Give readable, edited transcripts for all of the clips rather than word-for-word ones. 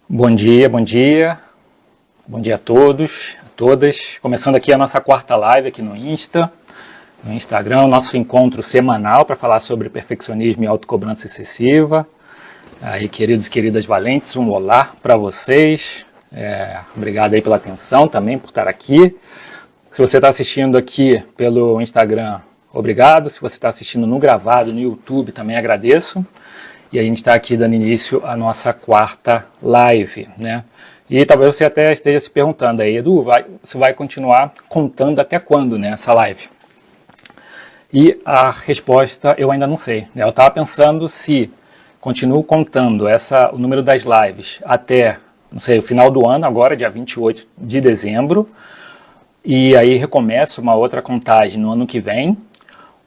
Bom dia, bom dia. Bom dia a todos, a todas. Começando aqui a nossa quarta live aqui no Instagram, nosso encontro semanal para falar sobre perfeccionismo e autocobrança excessiva. Aí, queridos e queridas valentes, um olá para vocês. Obrigado aí pela atenção também, por estar aqui. Se você está assistindo aqui pelo Instagram, obrigado. Se você está assistindo no gravado, no YouTube, também agradeço. E a gente está aqui dando início à nossa quarta live, né? E talvez você até esteja se perguntando aí, Edu, você vai continuar contando até quando, né, essa live? E a resposta eu ainda não sei, né? Eu estava pensando se continuo contando o número das lives até, não sei, o final do ano, agora, dia 28 de dezembro, e aí recomeço uma outra contagem no ano que vem,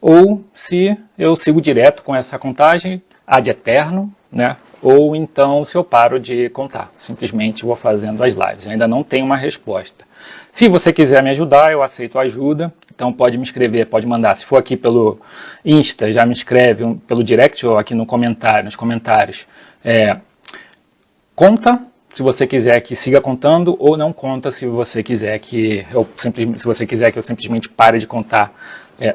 ou se eu sigo direto com essa contagem ad eterno, né? Ou então se eu paro de contar, simplesmente vou fazendo as lives. Eu ainda não tenho uma resposta. Se você quiser me ajudar, eu aceito ajuda, então pode me escrever, pode mandar. Se for aqui pelo Insta, já me escreve pelo direct ou aqui nos comentários. Conta, se você quiser que siga contando, ou não conta se você quiser que eu simplesmente pare de contar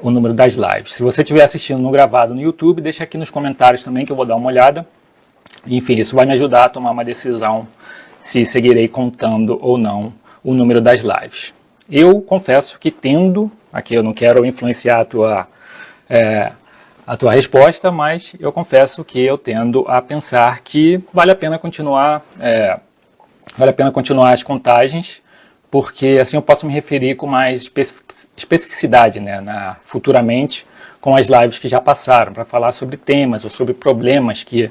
o número das lives. Se você estiver assistindo no gravado no YouTube, deixa aqui nos comentários também que eu vou dar uma olhada. Enfim, isso vai me ajudar a tomar uma decisão se seguirei contando ou não o número das lives. Eu confesso que aqui eu não quero influenciar a tua resposta, mas eu confesso que eu tendo a pensar que vale a pena continuar as contagens, porque assim eu posso me referir com mais especificidade, né, futuramente com as lives que já passaram, para falar sobre temas ou sobre problemas que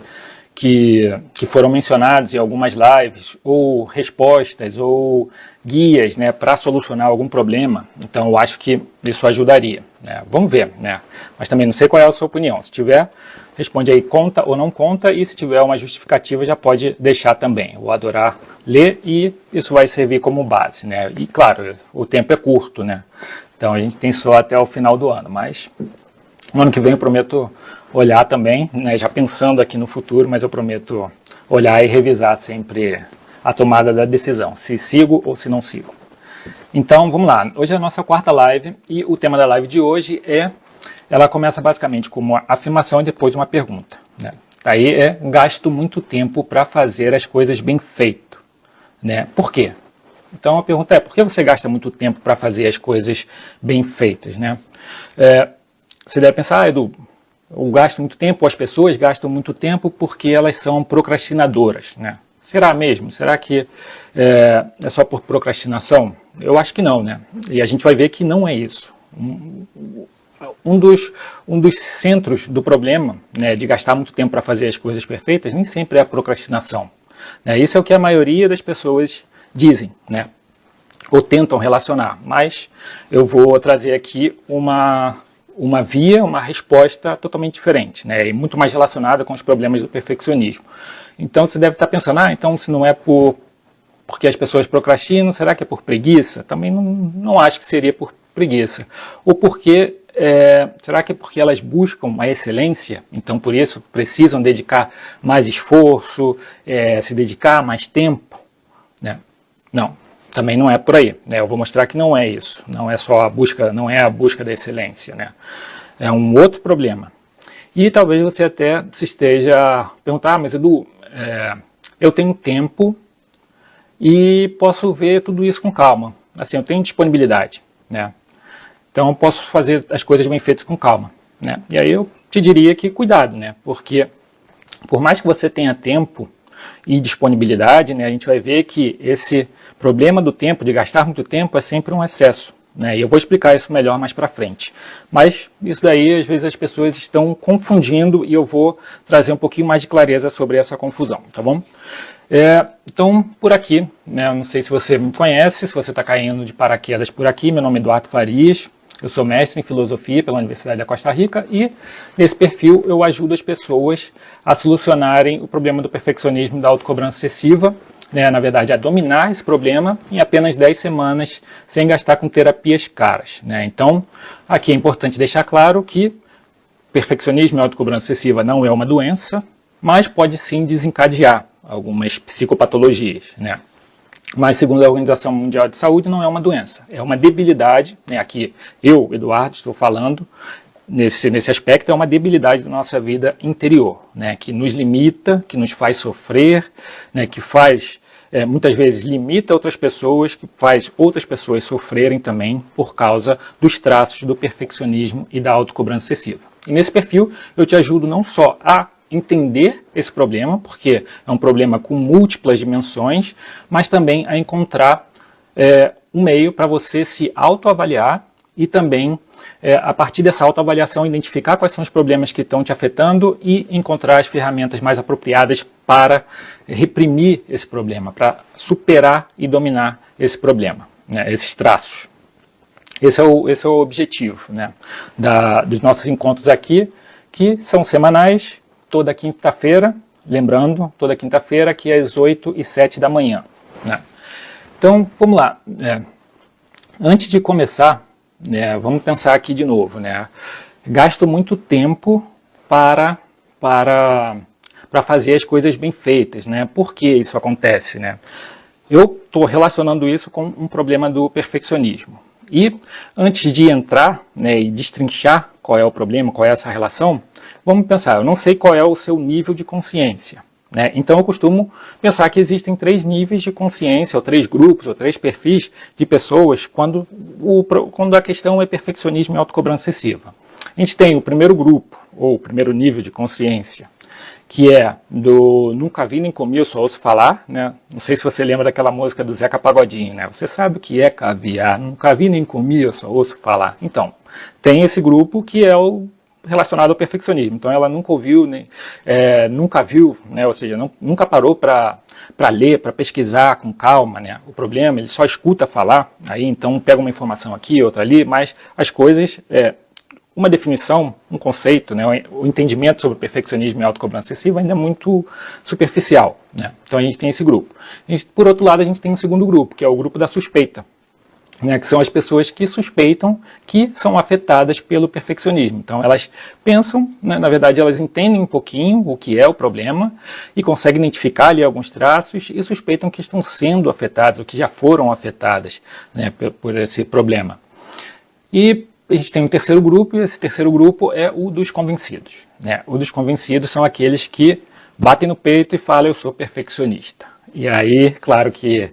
foram mencionados em algumas lives, ou respostas, ou guias, né, para solucionar algum problema. Então eu acho que isso ajudaria, né? Vamos ver, né? Mas também não sei qual é a sua opinião. Se tiver, responde aí, conta ou não conta, e se tiver uma justificativa já pode deixar também. Eu vou adorar ler e isso vai servir como base, né? E claro, o tempo é curto, né? Então a gente tem só até o final do ano, mas no ano que vem eu prometo olhar também, né, já pensando aqui no futuro, mas eu prometo olhar e revisar sempre a tomada da decisão, se sigo ou se não sigo. Então vamos lá, hoje é a nossa quarta live e o tema da live de hoje ela começa basicamente com uma afirmação e depois uma pergunta, né? Aí gasto muito tempo para fazer as coisas bem feito, né? Por quê? Então a pergunta por que você gasta muito tempo para fazer as coisas bem feitas, né? Você deve pensar, Edu, eu gasto muito tempo, as pessoas gastam muito tempo porque elas são procrastinadoras, né? Será mesmo? Será que é só por procrastinação? Eu acho que não, né? E a gente vai ver que não é isso. Um dos centros do problema, né, de gastar muito tempo para fazer as coisas perfeitas nem sempre é a procrastinação, né? Isso é o que a maioria das pessoas dizem, né? Ou tentam relacionar, mas eu vou trazer aqui uma resposta totalmente diferente, né, e muito mais relacionada com os problemas do perfeccionismo. Então você deve estar pensando, então se não é porque as pessoas procrastinam, será que é por preguiça? Também não acho que seria por preguiça. Ou porque, será que é porque elas buscam a excelência, então por isso precisam dedicar mais esforço, se dedicar mais tempo, né? Não. Também não é por aí, né? Eu vou mostrar que não é isso, não é só não é a busca da excelência, né? É um outro problema. E talvez você até se esteja perguntando, mas Edu, eu tenho tempo e posso ver tudo isso com calma. Assim, eu tenho disponibilidade, né? Então eu posso fazer as coisas bem feitas com calma, né? E aí eu te diria que cuidado, né? Porque por mais que você tenha tempo e disponibilidade, né, a gente vai ver que esse problema do tempo, de gastar muito tempo, é sempre um excesso, né, e eu vou explicar isso melhor mais para frente. Mas isso daí, às vezes as pessoas estão confundindo e eu vou trazer um pouquinho mais de clareza sobre essa confusão, tá bom? Então, por aqui, né, eu não sei se você me conhece, se você está caindo de paraquedas por aqui, meu nome é Eduardo Farias. Eu sou mestre em filosofia pela Universidade da Costa Rica e nesse perfil eu ajudo as pessoas a solucionarem o problema do perfeccionismo e da autocobrança excessiva, né, na verdade a dominar esse problema em apenas 10 semanas sem gastar com terapias caras, né? Então aqui é importante deixar claro que perfeccionismo e autocobrança excessiva não é uma doença, mas pode sim desencadear algumas psicopatologias, né? Mas, segundo a Organização Mundial de Saúde, não é uma doença, é uma debilidade, né? Aqui eu, Eduardo, estou falando nesse aspecto, é uma debilidade da nossa vida interior, né? Que nos limita, que nos faz sofrer, né? Que faz, muitas vezes, limita outras pessoas, que faz outras pessoas sofrerem também por causa dos traços do perfeccionismo e da autocobrança excessiva. E nesse perfil eu te ajudo não só a entender esse problema, porque é um problema com múltiplas dimensões, mas também a encontrar um meio para você se autoavaliar e também, a partir dessa autoavaliação, identificar quais são os problemas que estão te afetando e encontrar as ferramentas mais apropriadas para reprimir esse problema, para superar e dominar esse problema, né, esses traços. Esse é o objetivo, né, dos nossos encontros aqui, que são semanais, toda quinta-feira, lembrando, toda quinta-feira aqui às 8 e 7 da manhã. Né? Então, vamos lá. Antes de começar, vamos pensar aqui de novo. Né? Gasto muito tempo para fazer as coisas bem feitas. Né? Por que isso acontece? Né? Eu estou relacionando isso com um problema do perfeccionismo. E antes de entrar, né, e destrinchar qual é o problema, qual é essa relação, vamos pensar, eu não sei qual é o seu nível de consciência. Né? Então eu costumo pensar que existem 3 níveis de consciência, ou 3 grupos, ou 3 perfis de pessoas quando a questão é perfeccionismo e autocobrança excessiva. A gente tem o primeiro grupo, ou o primeiro nível de consciência, que é do nunca vi nem comi, eu só ouço falar, né? Não sei se você lembra daquela música do Zeca Pagodinho, né? Você sabe o que é caviar, nunca vi nem comi, eu só ouço falar. Então, tem esse grupo que é o relacionado ao perfeccionismo. Então, ela nunca ouviu, nunca viu, né? Ou seja, nunca parou para ler, para pesquisar com calma, né? O problema, ele só escuta falar, aí então pega uma informação aqui, outra ali, mas as coisas... uma definição, um conceito, né, o entendimento sobre perfeccionismo e autocobrança excessiva ainda é muito superficial. Né? Então a gente tem esse grupo. Por outro lado, a gente tem um segundo grupo, que é o grupo da suspeita, né, que são as pessoas que suspeitam que são afetadas pelo perfeccionismo. Então elas pensam, né, na verdade elas entendem um pouquinho o que é o problema e conseguem identificar ali alguns traços e suspeitam que estão sendo afetadas ou que já foram afetadas, né, por esse problema. E a gente tem um terceiro grupo, e esse terceiro grupo é o dos convencidos. Né? O dos convencidos são aqueles que batem no peito e falam, eu sou perfeccionista. E aí, claro que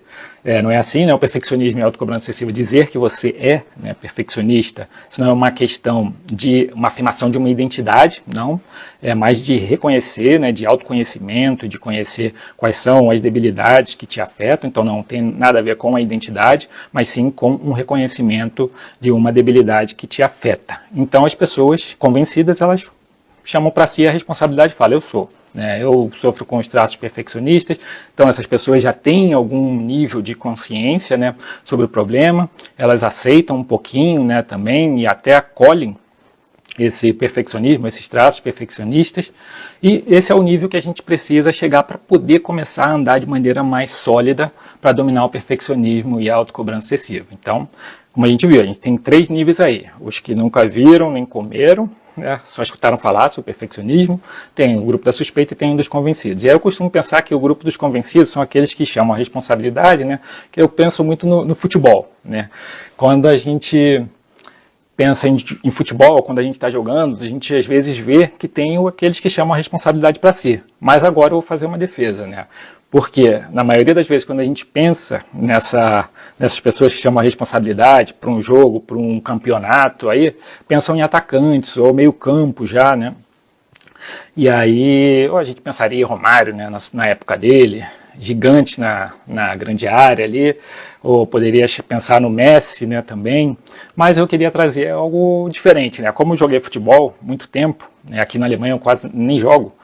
não é assim, né? O perfeccionismo e a autocobrança excessiva, dizer que você é, né, perfeccionista, isso não é uma questão de uma afirmação de uma identidade, não, é mais de reconhecer, né, de autoconhecimento, de conhecer quais são as debilidades que te afetam, então não tem nada a ver com a identidade, mas sim com um reconhecimento de uma debilidade que te afeta. Então as pessoas convencidas, elas chamam para si a responsabilidade e falam, eu sou. Eu sofro com os traços perfeccionistas, então essas pessoas já têm algum nível de consciência, né, sobre o problema, elas aceitam um pouquinho, né, também e até acolhem esse perfeccionismo, esses traços perfeccionistas, e esse é o nível que a gente precisa chegar para poder começar a andar de maneira mais sólida para dominar o perfeccionismo e a autocobrança excessiva. Então, como a gente viu, a gente tem 3 níveis aí, os que nunca viram nem comeram, só escutaram falar sobre perfeccionismo, tem o grupo da suspeita e tem o dos convencidos. E aí eu costumo pensar que o grupo dos convencidos são aqueles que chamam a responsabilidade, né, que eu penso muito no futebol. Né? Quando a gente pensa em futebol, quando a gente está jogando, a gente às vezes vê que tem aqueles que chamam a responsabilidade para si. Mas agora eu vou fazer uma defesa, né? Porque, na maioria das vezes, quando a gente pensa nessas pessoas que chamam a responsabilidade para um jogo, para um campeonato, aí pensam em atacantes ou meio campo já, né? E aí, ou a gente pensaria em Romário, né, na época dele, gigante na grande área ali, ou poderia pensar no Messi, né, também, mas eu queria trazer algo diferente, né, como eu joguei futebol muito tempo, né, aqui na Alemanha eu quase nem jogo,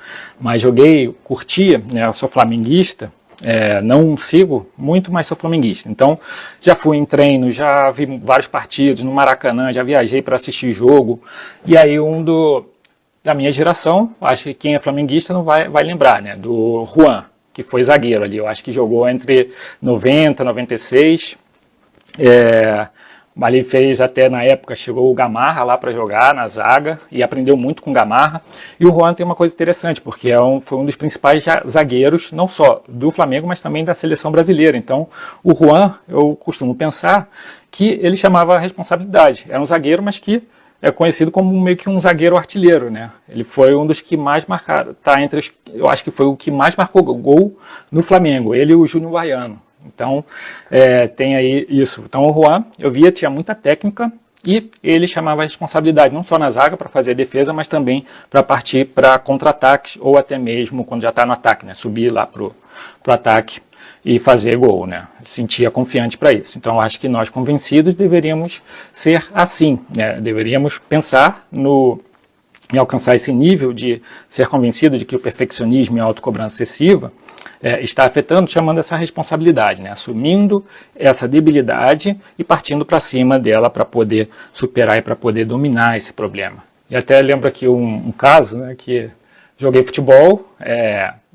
mas joguei, curtia, né, eu sou flamenguista, não sigo muito, mas sou flamenguista, então já fui em treino, já vi vários partidos no Maracanã, já viajei para assistir jogo, e aí da minha geração, acho que quem é flamenguista não vai lembrar, né, do Juan, que foi zagueiro ali, eu acho que jogou entre 90 e 96, Ali fez até, na época, chegou o Gamarra lá para jogar na zaga e aprendeu muito com o Gamarra. E o Juan tem uma coisa interessante, porque foi um dos principais zagueiros, não só do Flamengo, mas também da seleção brasileira. Então, o Juan, eu costumo pensar que ele chamava a responsabilidade. Era um zagueiro, mas que é conhecido como meio que um zagueiro artilheiro, né? Ele foi um dos que mais marcaram, eu acho que foi o que mais marcou gol no Flamengo, ele e o Júnior Baiano. Então, tem aí isso. Então, o Juan, eu via, tinha muita técnica e ele chamava a responsabilidade, não só na zaga para fazer a defesa, mas também para partir para contra-ataques ou até mesmo quando já está no ataque, né? Subir lá pro ataque e fazer gol, né? Sentia confiante para isso. Então, acho que nós, convencidos, deveríamos ser assim, né? Deveríamos pensar em alcançar esse nível de ser convencido de que o perfeccionismo e a autocobrança excessiva está afetando, chamando essa responsabilidade, né? Assumindo essa debilidade e partindo para cima dela para poder superar e para poder dominar esse problema. E até lembro aqui um caso, né, que joguei futebol,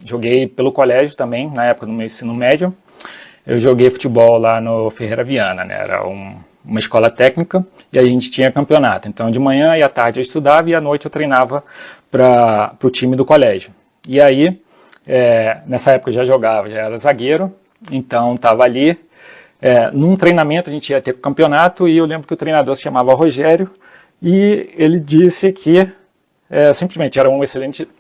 joguei pelo colégio também, na época do meu ensino médio. Eu joguei futebol lá no Ferreira Viana, né? Era uma escola técnica e a gente tinha campeonato. Então, de manhã e à tarde eu estudava e à noite eu treinava para o time do colégio. E aí, nessa época eu já jogava, já era zagueiro, então estava ali. Num treinamento a gente ia ter campeonato e eu lembro que o treinador se chamava Rogério e ele disse que simplesmente era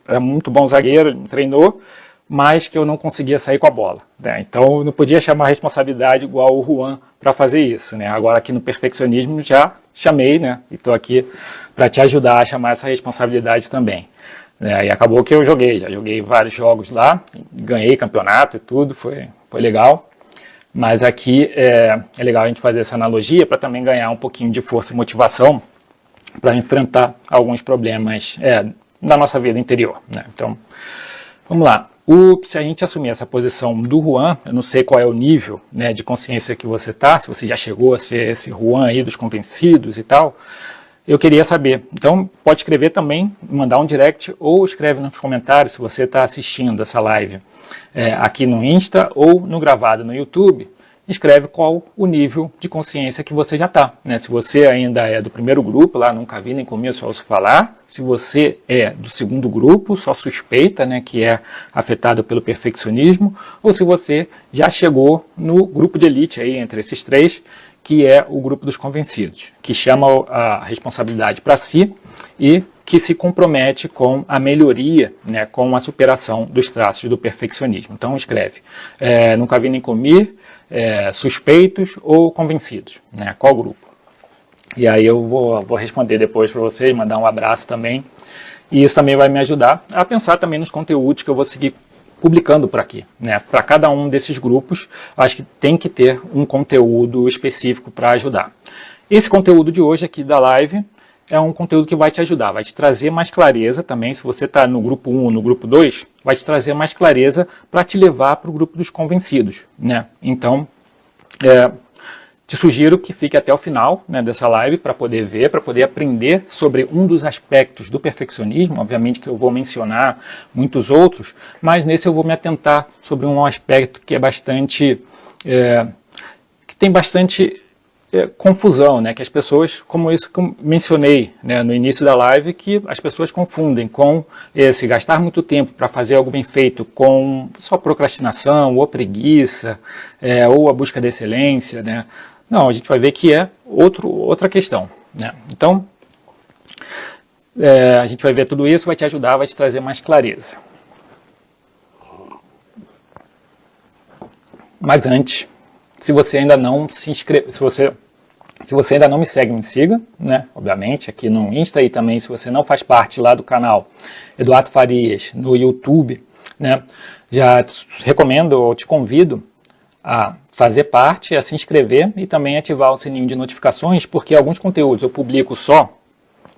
era muito bom zagueiro, ele me treinou, mas que eu não conseguia sair com a bola, né? Então eu não podia chamar a responsabilidade igual o Juan para fazer isso, né? Agora aqui no perfeccionismo já chamei, né? E estou aqui para te ajudar a chamar essa responsabilidade também. E acabou que eu já joguei vários jogos lá, ganhei campeonato e tudo, foi legal. Mas aqui é legal a gente fazer essa analogia para também ganhar um pouquinho de força e motivação para enfrentar alguns problemas da nossa vida interior, né? Então, vamos lá. Se a gente assumir essa posição do Juan, eu não sei qual é o nível, né, de consciência que você está, se você já chegou a ser esse Juan aí dos convencidos e tal, eu queria saber. Então, pode escrever também, mandar um direct ou escreve nos comentários se você está assistindo essa live aqui no Insta ou no gravado no YouTube. Escreve qual o nível de consciência que você já está, né? Se você ainda é do primeiro grupo, lá nunca vi nem comi, só ouço falar. Se você é do segundo grupo, só suspeita, né, que é afetado pelo perfeccionismo. Ou se você já chegou no grupo de elite aí, entre esses três, que é o grupo dos convencidos, que chama a responsabilidade para si e que se compromete com a melhoria, né, com a superação dos traços do perfeccionismo. Então escreve, nunca vi nem comi, suspeitos ou convencidos, né? Qual grupo? E aí eu vou responder depois para vocês, mandar um abraço também. E isso também vai me ajudar a pensar também nos conteúdos que eu vou seguir publicando por aqui, né? Para cada um desses grupos, acho que tem que ter um conteúdo específico para ajudar. Esse conteúdo de hoje aqui da live é um conteúdo que vai te ajudar, vai te trazer mais clareza também. Se você está no grupo 1 ou no grupo 2, vai te trazer mais clareza para te levar para o grupo dos convencidos, né? Então, te sugiro que fique até o final, né, dessa live para poder ver, para poder aprender sobre um dos aspectos do perfeccionismo. Obviamente que eu vou mencionar muitos outros, mas nesse eu vou me atentar sobre um aspecto que é bastante, que tem bastante confusão, né, que as pessoas, como isso que eu mencionei, né, no início da live, que as pessoas confundem com esse gastar muito tempo para fazer algo bem feito com só procrastinação ou preguiça, ou a busca da excelência, né? Não, a gente vai ver que é outra questão, né? Então, a gente vai ver tudo isso, vai te ajudar, vai te trazer mais clareza. Mas antes, se você ainda não se inscreve, se você ainda não me segue, me siga, né? Obviamente, aqui no Insta e também se você não faz parte lá do canal Eduardo Farias no YouTube, né? Já te recomendo ou te convido a fazer parte, a se inscrever e também ativar o sininho de notificações, porque alguns conteúdos eu publico só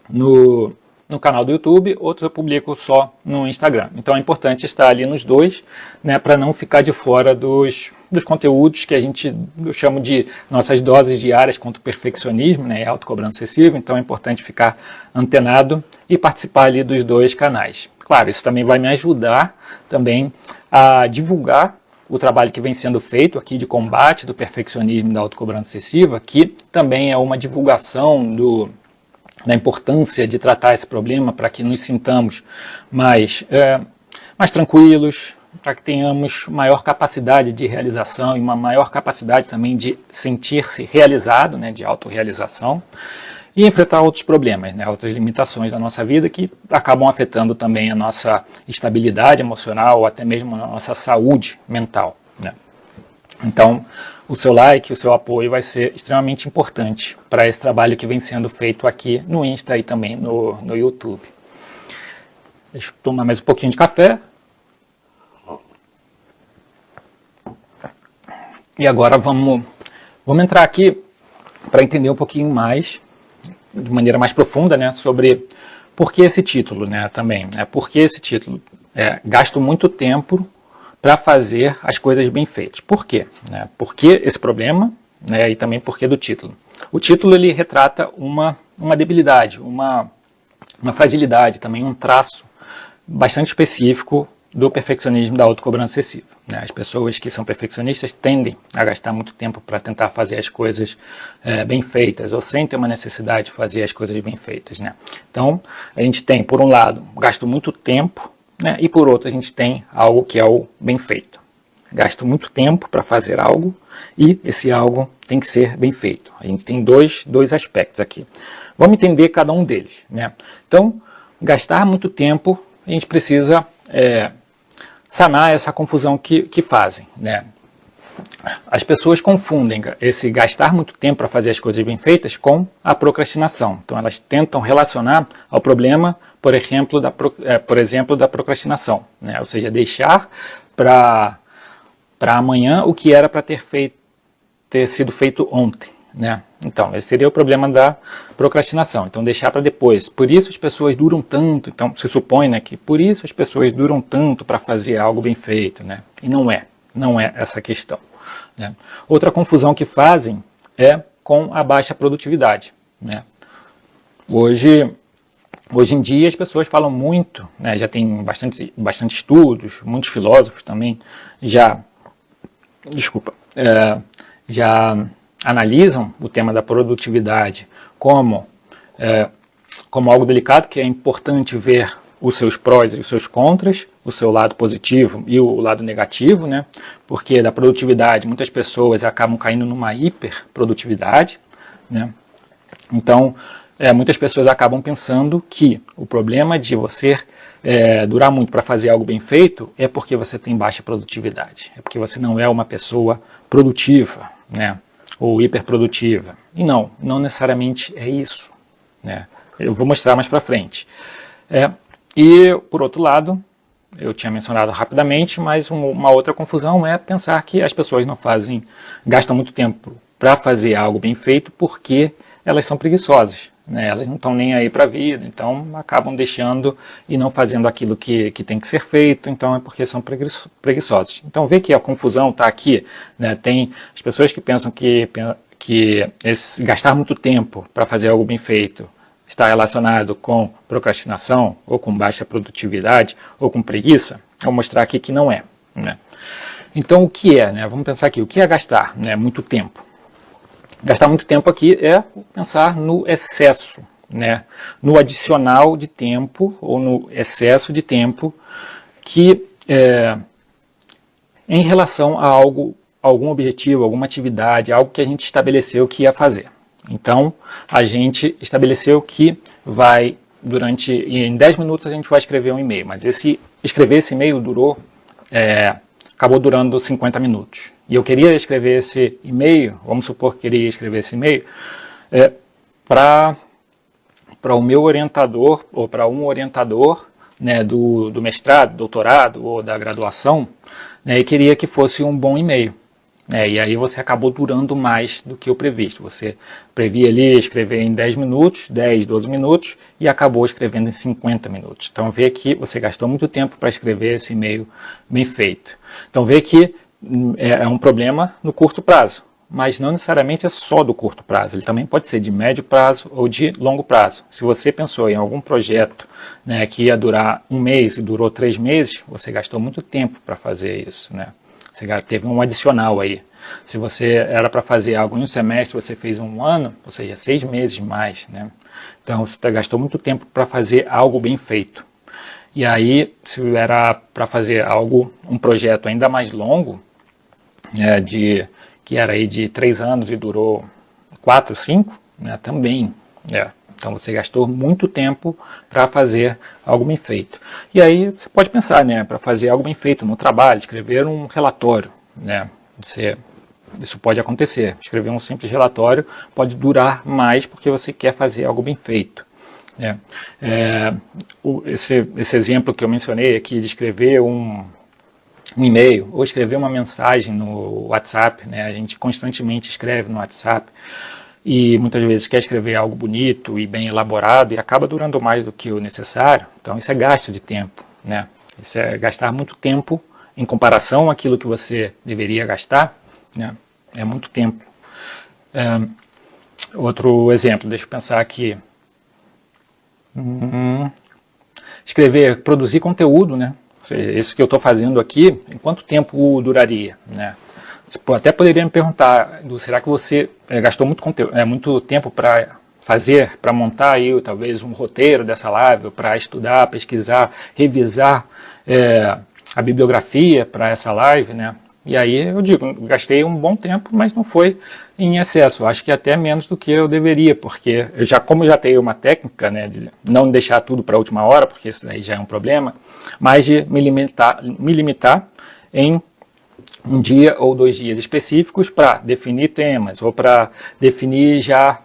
no canal do YouTube, outros eu publico só no Instagram. Então é importante estar ali nos dois, né, para não ficar de fora dos conteúdos que eu chamo de nossas doses diárias contra o perfeccionismo, né, e autocobrança excessiva. Então é importante ficar antenado e participar ali dos dois canais. Claro, isso também vai me ajudar também a divulgar o trabalho que vem sendo feito aqui de combate do perfeccionismo e da autocobrança excessiva, que também é uma divulgação da importância de tratar esse problema para que nos sintamos mais tranquilos, para que tenhamos maior capacidade de realização e uma maior capacidade também de sentir-se realizado, né, de autorrealização, e enfrentar outros problemas, né, outras limitações da nossa vida que acabam afetando também a nossa estabilidade emocional ou até mesmo a nossa saúde mental, né. Então, o seu like, o seu apoio vai ser extremamente importante para esse trabalho que vem sendo feito aqui no Insta e também no YouTube. Deixa eu tomar mais um pouquinho de café. E agora vamos entrar aqui para entender um pouquinho mais, de maneira mais profunda, né, sobre por que esse título, né, também. Por que esse título? Gasto muito tempo para fazer as coisas bem feitas. Por quê? Por que esse problema, né, e também por que do título? O título ele retrata uma debilidade, uma fragilidade, também um traço bastante específico do perfeccionismo da autocobrança excessiva, né? As pessoas que são perfeccionistas tendem a gastar muito tempo para tentar fazer as coisas bem feitas, ou sentem uma necessidade de fazer as coisas bem feitas, né? Então, a gente tem, por um lado, gasto muito tempo, né? E por outro, a gente tem algo que é o bem feito. Gasto muito tempo para fazer algo e esse algo tem que ser bem feito. A gente tem dois aspectos aqui. Vamos entender cada um deles, né? Então, gastar muito tempo, a gente precisa sanar essa confusão que fazem, né? As pessoas confundem esse gastar muito tempo para fazer as coisas bem feitas com a procrastinação. Então elas tentam relacionar ao problema, por exemplo, da procrastinação, né? Ou seja, deixar para amanhã o que era para ter sido feito ontem, né? Então, esse seria o problema da procrastinação. Então, deixar para depois. Por isso as pessoas duram tanto. Então, se supõe, né, que por isso as pessoas duram tanto para fazer algo bem feito, né? E não é essa a questão, né? Outra confusão que fazem é com a baixa produtividade, né? Hoje em dia as pessoas falam muito, né, já tem bastante estudos, muitos filósofos também já analisam o tema da produtividade como algo delicado, que é importante ver os seus prós e os seus contras, o seu lado positivo e o lado negativo, né? Porque da produtividade muitas pessoas acabam caindo numa hiperprodutividade, né? Então, muitas pessoas acabam pensando que o problema de você durar muito para fazer algo bem feito é porque você tem baixa produtividade, é porque você não é uma pessoa produtiva, né? Ou hiperprodutiva. E não necessariamente é isso, né? Eu vou mostrar mais para frente. E, por outro lado, eu tinha mencionado rapidamente, mas uma outra confusão é pensar que as pessoas gastam muito tempo para fazer algo bem feito porque elas são preguiçosas, né? Elas não estão nem aí para a vida, então acabam deixando e não fazendo aquilo que tem que ser feito, então é porque são preguiçosos. Então vê que a confusão está aqui, né? Tem as pessoas que pensam que gastar muito tempo para fazer algo bem feito está relacionado com procrastinação, ou com baixa produtividade, ou com preguiça. Eu vou mostrar aqui que não é, né? Então o que é, né? Vamos pensar aqui, o que é gastar, né, muito tempo? Gastar muito tempo aqui é pensar no excesso, né, no adicional de tempo ou no excesso de tempo que em relação a algum objetivo, alguma atividade, algo que a gente estabeleceu que ia fazer. Então, a gente estabeleceu que em 10 minutos a gente vai escrever um e-mail, mas escrever esse e-mail acabou durando 50 minutos. E eu queria escrever esse e-mail, vamos supor que queria escrever esse e-mail, para o meu orientador, ou para um orientador, né, do mestrado, doutorado ou da graduação, né, e queria que fosse um bom e-mail. E aí você acabou durando mais do que o previsto. Você previa ali escrever em 10 minutos, 10, 12 minutos, e acabou escrevendo em 50 minutos. Então vê que você gastou muito tempo para escrever esse e-mail bem feito. Então vê que é um problema no curto prazo, mas não necessariamente é só do curto prazo. Ele também pode ser de médio prazo ou de longo prazo. Se você pensou em algum projeto, né, que ia durar um mês e durou 3 meses, você gastou muito tempo para fazer isso, né? Você teve um adicional aí. Se você era para fazer algo em um semestre, você fez um ano, ou seja, 6 meses mais, né? Então você gastou muito tempo para fazer algo bem feito. E aí, se era para fazer algo, um projeto ainda mais longo, que era aí de 3 anos e durou 4, 5, né, também. Então você gastou muito tempo para fazer algo bem feito. E aí você pode pensar, né, para fazer algo bem feito no trabalho, escrever um relatório, né, isso pode acontecer. Escrever um simples relatório pode durar mais porque você quer fazer algo bem feito. Esse exemplo que eu mencionei aqui de escrever um e-mail ou escrever uma mensagem no WhatsApp, né, a gente constantemente escreve no WhatsApp e muitas vezes quer escrever algo bonito e bem elaborado e acaba durando mais do que o necessário. Então isso é gasto de tempo, né? Isso é gastar muito tempo em comparação àquilo que você deveria gastar, né? É muito tempo. Outro exemplo, deixa eu pensar aqui. Escrever, produzir conteúdo, né? Ou seja, isso que eu estou fazendo aqui, em quanto tempo duraria, né? Você até poderia me perguntar, será que você gastou muito tempo para fazer, para montar aí talvez um roteiro dessa live, para estudar, pesquisar, revisar a bibliografia para essa live, né? E aí eu digo, gastei um bom tempo, mas não foi em excesso. Acho que até menos do que eu deveria, porque como eu já tenho uma técnica, né, de não deixar tudo para a última hora, porque isso aí já é um problema, mas de me limitar em um dia ou 2 dias específicos para definir temas ou para definir já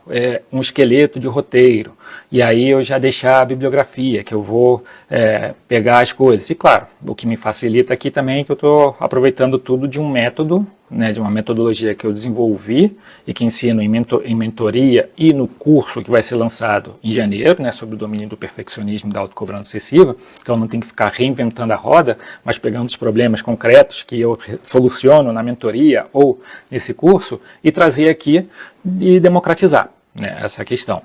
um esqueleto de roteiro. E aí eu já deixar a bibliografia, que eu vou pegar as coisas. E claro, o que me facilita aqui também é que eu estou aproveitando tudo de um método, né, de uma metodologia que eu desenvolvi e que ensino em mentoria e no curso que vai ser lançado em janeiro, né, sobre o domínio do perfeccionismo e da autocobrança excessiva. Então não tem que ficar reinventando a roda, mas pegando os problemas concretos que eu soluciono na mentoria ou nesse curso e trazer aqui e democratizar, né, essa questão.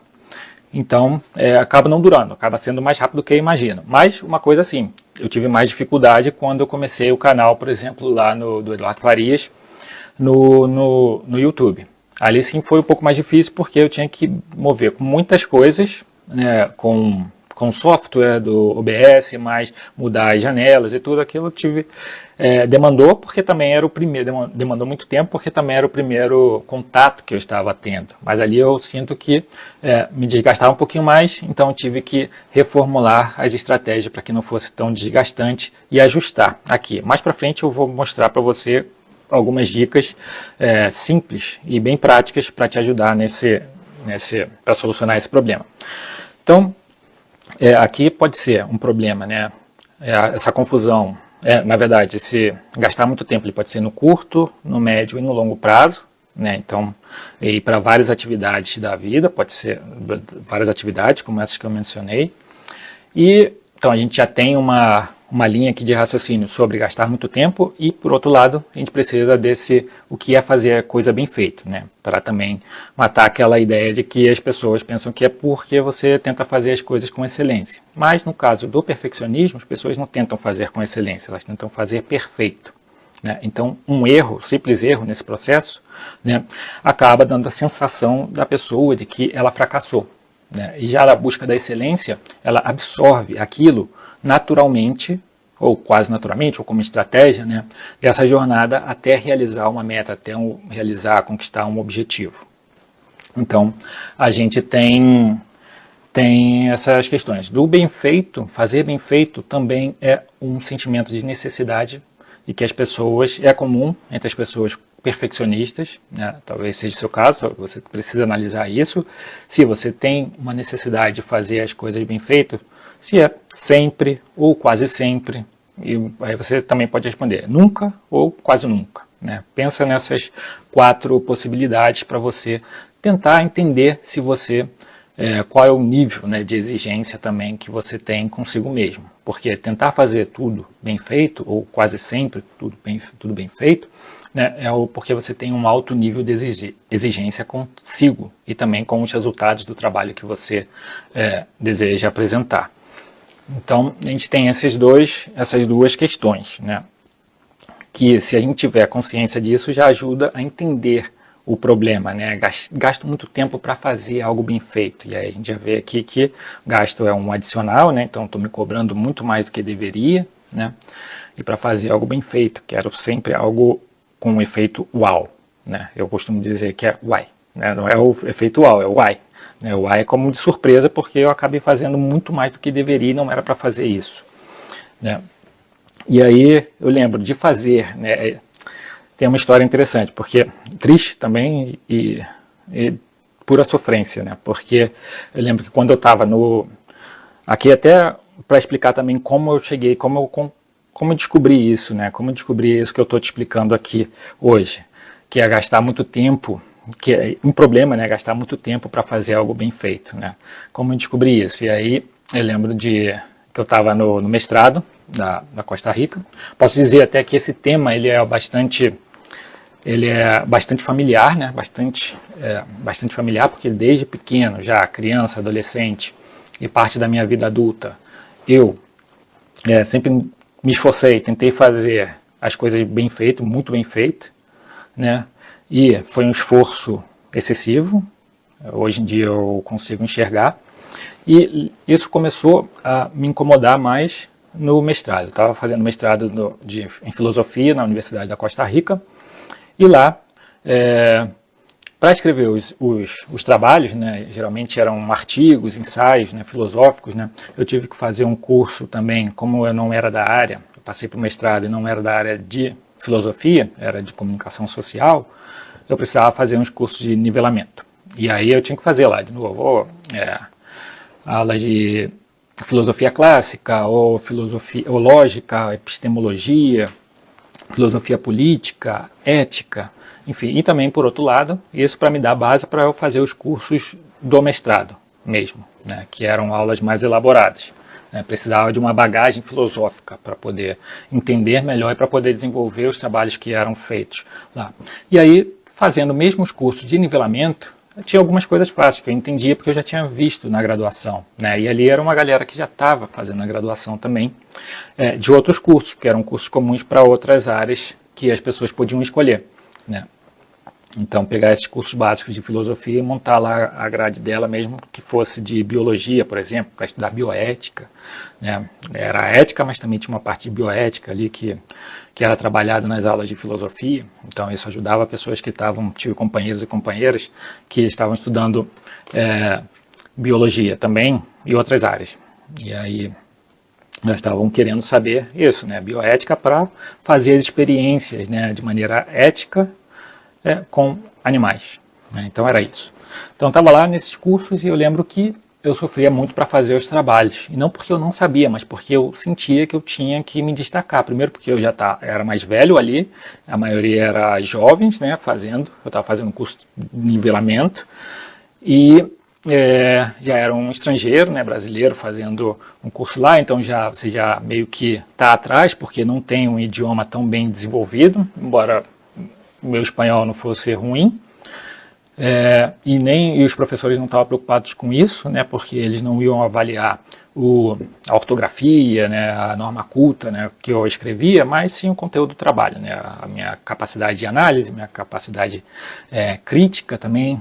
Então, acaba não durando, acaba sendo mais rápido do que eu imagino. Mas, uma coisa assim, eu tive mais dificuldade quando eu comecei o canal, por exemplo, lá do Eduardo Farias, no YouTube. Ali sim foi um pouco mais difícil porque eu tinha que mover com muitas coisas, né, com software do OBS, mas mudar as janelas e tudo aquilo demandou, porque também era o primeiro, demandou muito tempo, porque também era o primeiro contato que eu estava tendo. Mas ali eu sinto que me desgastava um pouquinho mais, então eu tive que reformular as estratégias para que não fosse tão desgastante e ajustar aqui. Mais para frente eu vou mostrar para você algumas dicas simples e bem práticas para te ajudar para solucionar esse problema. Então, aqui pode ser um problema, né? Essa confusão, na verdade, se gastar muito tempo, ele pode ser no curto, no médio e no longo prazo, né? Então, e para várias atividades da vida, pode ser várias atividades, como essas que eu mencionei. E, então, a gente já tem uma linha aqui de raciocínio sobre gastar muito tempo e, por outro lado, a gente precisa o que é fazer a coisa bem feita, né? Para também matar aquela ideia de que as pessoas pensam que é porque você tenta fazer as coisas com excelência. Mas, no caso do perfeccionismo, as pessoas não tentam fazer com excelência, elas tentam fazer perfeito, né? Então, um simples erro nesse processo, né, acaba dando a sensação da pessoa de que ela fracassou, né? E já a busca da excelência, ela absorve aquilo naturalmente, ou quase naturalmente, ou como estratégia, né, dessa jornada até realizar uma meta, até conquistar um objetivo. Então, a gente tem essas questões. Do bem feito, fazer bem feito também é um sentimento de necessidade e que é comum entre as pessoas perfeccionistas, né? Talvez seja o seu caso, você precisa analisar isso. Se você tem uma necessidade de fazer as coisas bem feitas, se é sempre ou quase sempre, e aí você também pode responder nunca ou quase nunca, né? Pensa nessas 4 possibilidades para você tentar entender se você qual é o nível, né, de exigência também que você tem consigo mesmo. Porque tentar fazer tudo bem feito, ou quase sempre tudo bem feito, né, porque você tem um alto nível de exigência consigo e também com os resultados do trabalho que você deseja apresentar. Então, a gente tem essas duas questões, né, que se a gente tiver consciência disso, já ajuda a entender o problema, né? Gasto muito tempo para fazer algo bem feito, e aí a gente já vê aqui que gasto é um adicional, né? Então estou me cobrando muito mais do que deveria, né? E para fazer algo bem feito, quero sempre algo com um efeito uau, né? Eu costumo dizer que é why, né? Não é o efeito uau, é o why, né? O why é como de surpresa, porque eu acabei fazendo muito mais do que deveria e não era para fazer isso, né? E aí eu lembro de fazer, né? Tem uma história interessante, porque triste também e pura sofrência, né? Porque eu lembro que quando eu estava no... Aqui até para explicar também como eu cheguei, como eu descobri isso, né? Como eu descobri isso que eu estou te explicando aqui hoje, que é gastar muito tempo, que é um problema, né? Gastar muito tempo para fazer algo bem feito, né? Como eu descobri isso? E aí eu lembro que eu estava no mestrado da Costa Rica. Posso dizer até que esse tema ele é bastante familiar, né? Bastante familiar, porque desde pequeno, já criança, adolescente e parte da minha vida adulta, eu sempre me esforcei, tentei fazer as coisas bem feito, muito bem feito, né? E foi um esforço excessivo. Hoje em dia eu consigo enxergar. E isso começou a me incomodar mais no mestrado. Eu estava fazendo mestrado em filosofia na Universidade da Costa Rica. E lá, para escrever os trabalhos, né, geralmente eram artigos, ensaios, né, filosóficos, né, eu tive que fazer um curso também, como eu não era da área, eu passei para o mestrado e não era da área de filosofia, era de comunicação social, eu precisava fazer uns cursos de nivelamento. E aí eu tinha que fazer lá, de novo, aulas de filosofia clássica, ou filosofia, ou lógica, epistemologia, filosofia política, ética, enfim, e também, por outro lado, isso para me dar base para eu fazer os cursos do mestrado mesmo, né, que eram aulas mais elaboradas. Né, precisava de uma bagagem filosófica para poder entender melhor e para poder desenvolver os trabalhos que eram feitos lá. E aí, fazendo mesmo os cursos de nivelamento, tinha algumas coisas fáceis que eu entendia porque eu já tinha visto na graduação, né? E ali era uma galera que já estava fazendo a graduação também, de outros cursos, que eram cursos comuns para outras áreas que as pessoas podiam escolher, né? Então, pegar esses cursos básicos de filosofia e montar lá a grade dela, mesmo que fosse de biologia, por exemplo, para estudar bioética, né? Era ética, mas também tinha uma parte de bioética ali que era trabalhada nas aulas de filosofia. Então, isso ajudava pessoas que tive companheiros e companheiras que estavam estudando biologia também e outras áreas. E aí, nós estavam querendo saber isso, né? Bioética para fazer as experiências, né, de maneira ética, com animais, né? Então era isso. Então estava lá nesses cursos e eu lembro que eu sofria muito para fazer os trabalhos. E não porque eu não sabia, mas porque eu sentia que eu tinha que me destacar. Primeiro porque eu já era mais velho ali, a maioria era jovens, né, eu estava fazendo um curso de nivelamento. E já era um estrangeiro, né, brasileiro, fazendo um curso lá, então você já meio que está atrás, porque não tem um idioma tão bem desenvolvido, embora o meu espanhol não fosse ruim, e os professores não estavam preocupados com isso, né, porque eles não iam avaliar a ortografia, né, a norma culta, né, que eu escrevia, mas sim o conteúdo do trabalho, né, a minha capacidade de análise, minha capacidade crítica também,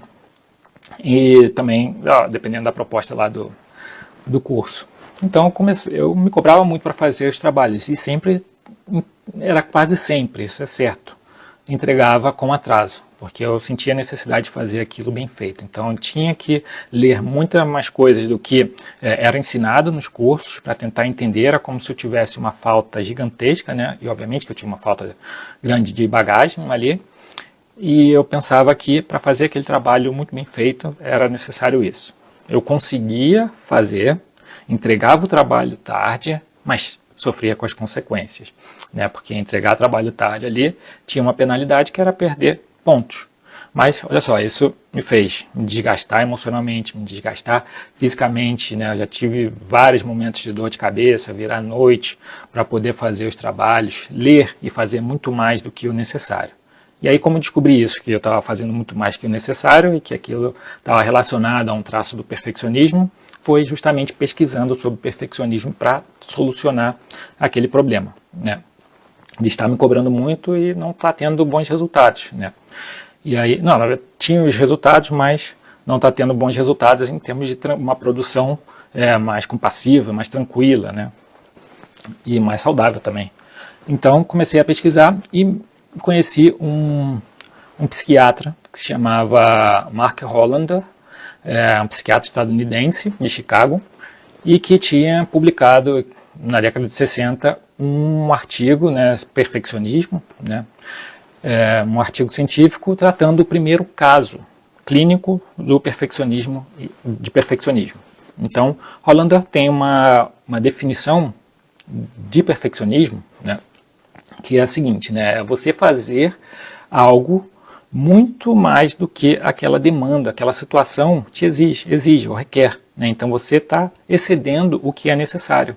e também, dependendo da proposta lá do curso. Então eu me cobrava muito para fazer os trabalhos, e era quase sempre, isso é certo, entregava com atraso, porque eu sentia a necessidade de fazer aquilo bem feito. Então eu tinha que ler muitas mais coisas do que era ensinado nos cursos para tentar entender. Era como se eu tivesse uma falta gigantesca, né? E obviamente que eu tinha uma falta grande de bagagem ali. E eu pensava que para fazer aquele trabalho muito bem feito era necessário isso. Eu conseguia fazer, entregava o trabalho tarde, mas sofria com as consequências, né? Porque entregar trabalho tarde ali tinha uma penalidade que era perder pontos. Mas, olha só, isso me fez me desgastar emocionalmente, me desgastar fisicamente, né? Eu já tive vários momentos de dor de cabeça, virar noite para poder fazer os trabalhos, ler e fazer muito mais do que o necessário. E aí, como eu descobri isso, que eu estava fazendo muito mais que o necessário e que aquilo estava relacionado a um traço do perfeccionismo, foi justamente pesquisando sobre perfeccionismo para solucionar aquele problema, né? de estar me cobrando muito e não está tendo bons resultados, né? E aí, não, tinha os resultados, mas não está tendo bons resultados em termos de uma produção mais compassiva, mais tranquila, né? E mais saudável também. Então comecei a pesquisar e conheci um psiquiatra que se chamava Mark Hollander, um psiquiatra estadunidense de Chicago, e que tinha publicado na década de 60 um artigo, né, perfeccionismo, né, um artigo científico tratando do primeiro caso clínico do perfeccionismo, de perfeccionismo. Então, Hollander tem uma definição de perfeccionismo, né, que é a seguinte, né, é você fazer algo muito mais do que aquela demanda, aquela situação te exige ou requer, né? Então você está excedendo o que é necessário.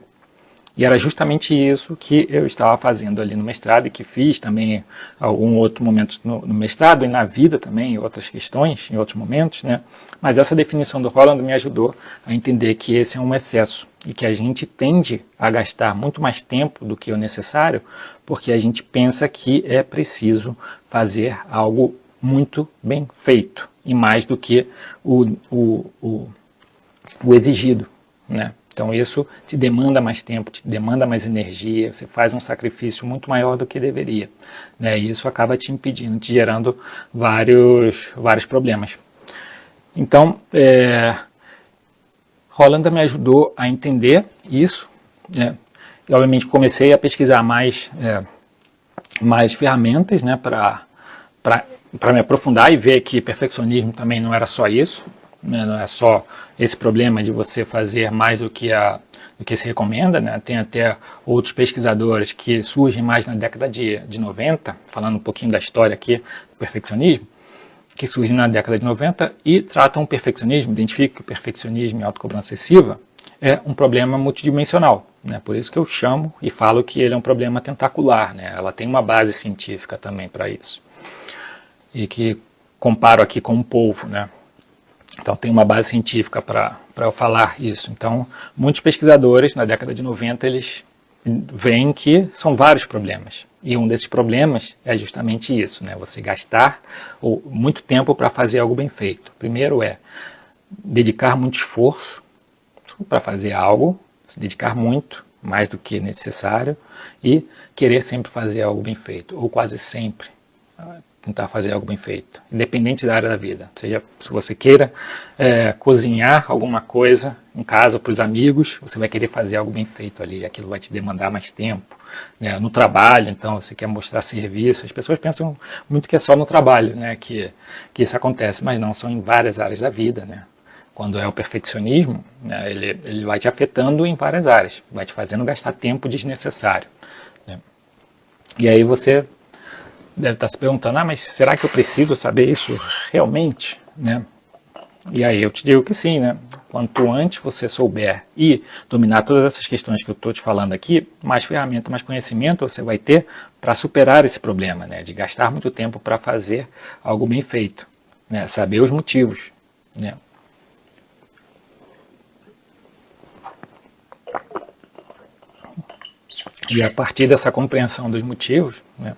E era justamente isso que eu estava fazendo ali no mestrado e que fiz também em algum outro momento no mestrado e na vida também, em outras questões, em outros momentos, né? Mas essa definição do Holland me ajudou a entender que esse é um excesso e que a gente tende a gastar muito mais tempo do que o necessário porque a gente pensa que é preciso fazer algo muito bem feito e mais do que o exigido, né? Então isso te demanda mais tempo, te demanda mais energia, você faz um sacrifício muito maior do que deveria, né? E isso acaba te impedindo, te gerando vários problemas. Então, Hollander me ajudou a entender isso, né? E obviamente comecei a pesquisar mais ferramentas, né, para me aprofundar e ver que perfeccionismo também não era só isso, né, não é só esse problema de você fazer mais do que se recomenda, né? Tem até outros pesquisadores que surgem mais na década de 90, falando um pouquinho da história aqui do perfeccionismo, que surgem na década de 90 e tratam o perfeccionismo, identificam que o perfeccionismo e a autocobrança excessiva é um problema multidimensional, né? Por isso que eu chamo e falo que ele é um problema tentacular, né? Ela tem uma base científica também para isso. E que comparo aqui com um polvo, né? Então tem uma base científica para eu falar isso. Então muitos pesquisadores na década de 90 eles veem que são vários problemas. E um desses problemas é justamente isso, né? Você gastar muito tempo para fazer algo bem feito. Primeiro é dedicar muito esforço para fazer algo, se dedicar muito, mais do que necessário, e querer sempre fazer algo bem feito, ou quase sempre tentar fazer algo bem feito, independente da área da vida. Seja se você queira cozinhar alguma coisa em casa para os amigos, você vai querer fazer algo bem feito ali, aquilo vai te demandar mais tempo, né? No trabalho, então, você quer mostrar serviço, as pessoas pensam muito que é só no trabalho, né, que isso acontece, mas não, são em várias áreas da vida, né? Quando é o perfeccionismo, né, ele vai te afetando em várias áreas, vai te fazendo gastar tempo desnecessário, né? E aí você deve estar se perguntando, mas será que eu preciso saber isso realmente, né? E aí eu te digo que sim, né? Quanto antes você souber e dominar todas essas questões que eu estou te falando aqui, mais ferramenta, mais conhecimento você vai ter para superar esse problema, né? De gastar muito tempo para fazer algo bem feito, né? Saber os motivos, né? E a partir dessa compreensão dos motivos, né,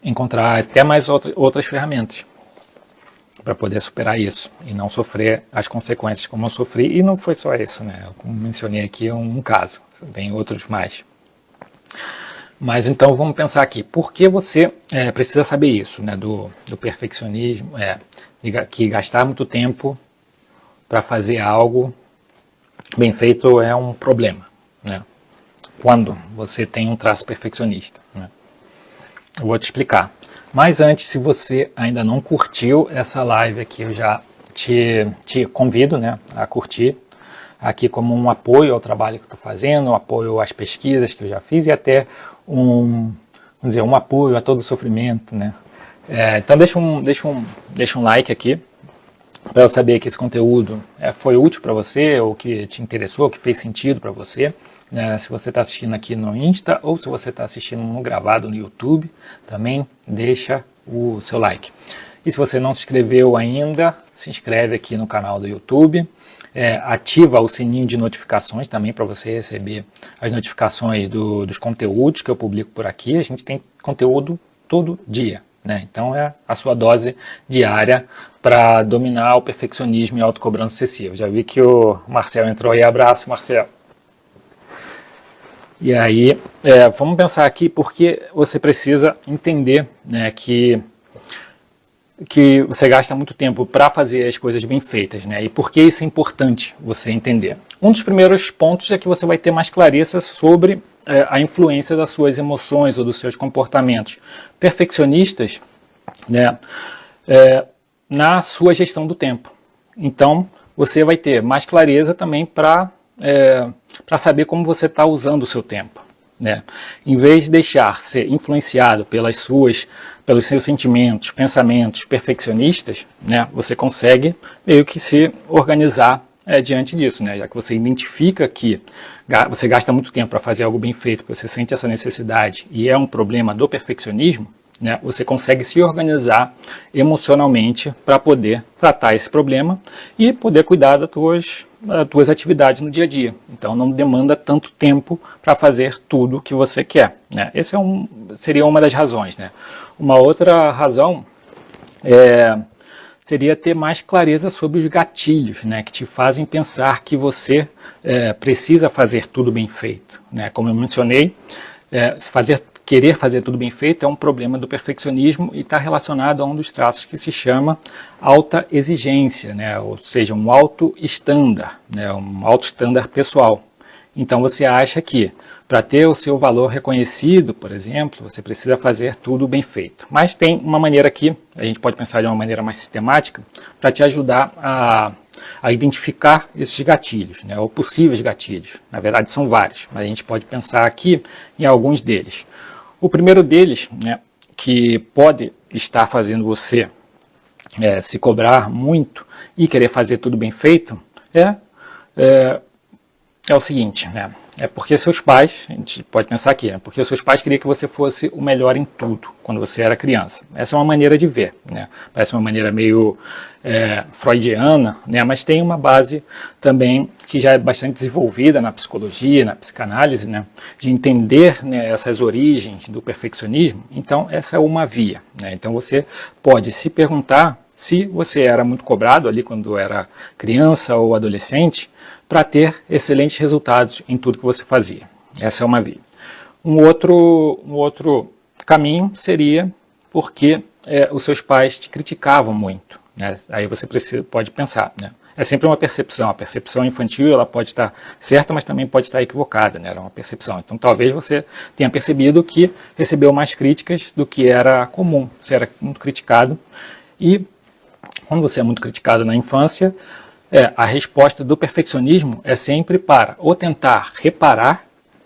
encontrar até mais outras ferramentas para poder superar isso e não sofrer as consequências como eu sofri. E não foi só isso, né? Como mencionei aqui, é um caso, tem outros mais. Mas então vamos pensar aqui, por que você precisa saber isso, né, do perfeccionismo, que gastar muito tempo para fazer algo bem feito é um problema, né? Quando você tem um traço perfeccionista, né? Eu vou te explicar. Mas antes, se você ainda não curtiu essa live aqui, eu já te convido, né, a curtir aqui como um apoio ao trabalho que eu estou fazendo, um apoio às pesquisas que eu já fiz e até vamos dizer, um apoio a todo o sofrimento, né? Então deixa um like aqui para eu saber que esse conteúdo foi útil para você, ou que te interessou, que fez sentido para você. Se você está assistindo aqui no Insta ou se você está assistindo no gravado no YouTube, também deixa o seu like. E se você não se inscreveu ainda, se inscreve aqui no canal do YouTube ativa o sininho de notificações também para você receber as notificações dos conteúdos que eu publico por aqui. A gente tem conteúdo todo dia, né? Então é a sua dose diária para dominar o perfeccionismo e a autocobrança excessiva. Já vi que o Marcel entrou aí. Abraço, Marcel. E aí, vamos pensar aqui porque você precisa entender, né, que você gasta muito tempo para fazer as coisas bem feitas, né? E por que isso é importante você entender? Um dos primeiros pontos é que você vai ter mais clareza sobre a influência das suas emoções ou dos seus comportamentos perfeccionistas, né, na sua gestão do tempo. Então, você vai ter mais clareza também para saber como você está usando o seu tempo, né? Em vez de deixar ser influenciado pelos seus sentimentos, pensamentos perfeccionistas, né, você consegue meio que se organizar diante disso, né? Já que você identifica que você gasta muito tempo para fazer algo bem feito, que você sente essa necessidade e é um problema do perfeccionismo, né, você consegue se organizar emocionalmente para poder tratar esse problema e poder cuidar das tuas atividades no dia a dia. Então não demanda tanto tempo para fazer tudo o que você quer, né? Esse seria uma das razões, né? Uma outra razão seria ter mais clareza sobre os gatilhos, né, que te fazem pensar que você precisa fazer tudo bem feito, né? Como eu mencionei, querer fazer tudo bem feito é um problema do perfeccionismo e está relacionado a um dos traços que se chama alta exigência, né? Ou seja, um alto estándar, né? Um alto estándar pessoal. Então você acha que para ter o seu valor reconhecido, por exemplo, você precisa fazer tudo bem feito. Mas tem uma maneira aqui, a gente pode pensar de uma maneira mais sistemática, para te ajudar a identificar esses gatilhos, né, ou possíveis gatilhos. Na verdade são vários, mas a gente pode pensar aqui em alguns deles. O primeiro deles, né, que pode estar fazendo você se cobrar muito e querer fazer tudo bem feito, é o seguinte, né? É porque seus pais, a gente pode pensar aqui, né? Porque seus pais queriam que você fosse o melhor em tudo quando você era criança. Essa é uma maneira de ver, né? Parece uma maneira meio freudiana, né? Mas tem uma base também que já é bastante desenvolvida na psicologia, na psicanálise, né? De entender, né, essas origens do perfeccionismo. Então essa é uma via, né? Então você pode se perguntar se você era muito cobrado ali quando era criança ou adolescente, para ter excelentes resultados em tudo que você fazia. Essa é uma via. Um outro caminho seria porque os seus pais te criticavam muito, né? Aí você pode pensar, né? É sempre uma percepção. A percepção infantil ela pode estar certa, mas também pode estar equivocada, né? Era uma percepção. Então talvez você tenha percebido que recebeu mais críticas do que era comum. Você era muito criticado e quando você é muito criticado na infância, a resposta do perfeccionismo é sempre para ou tentar reparar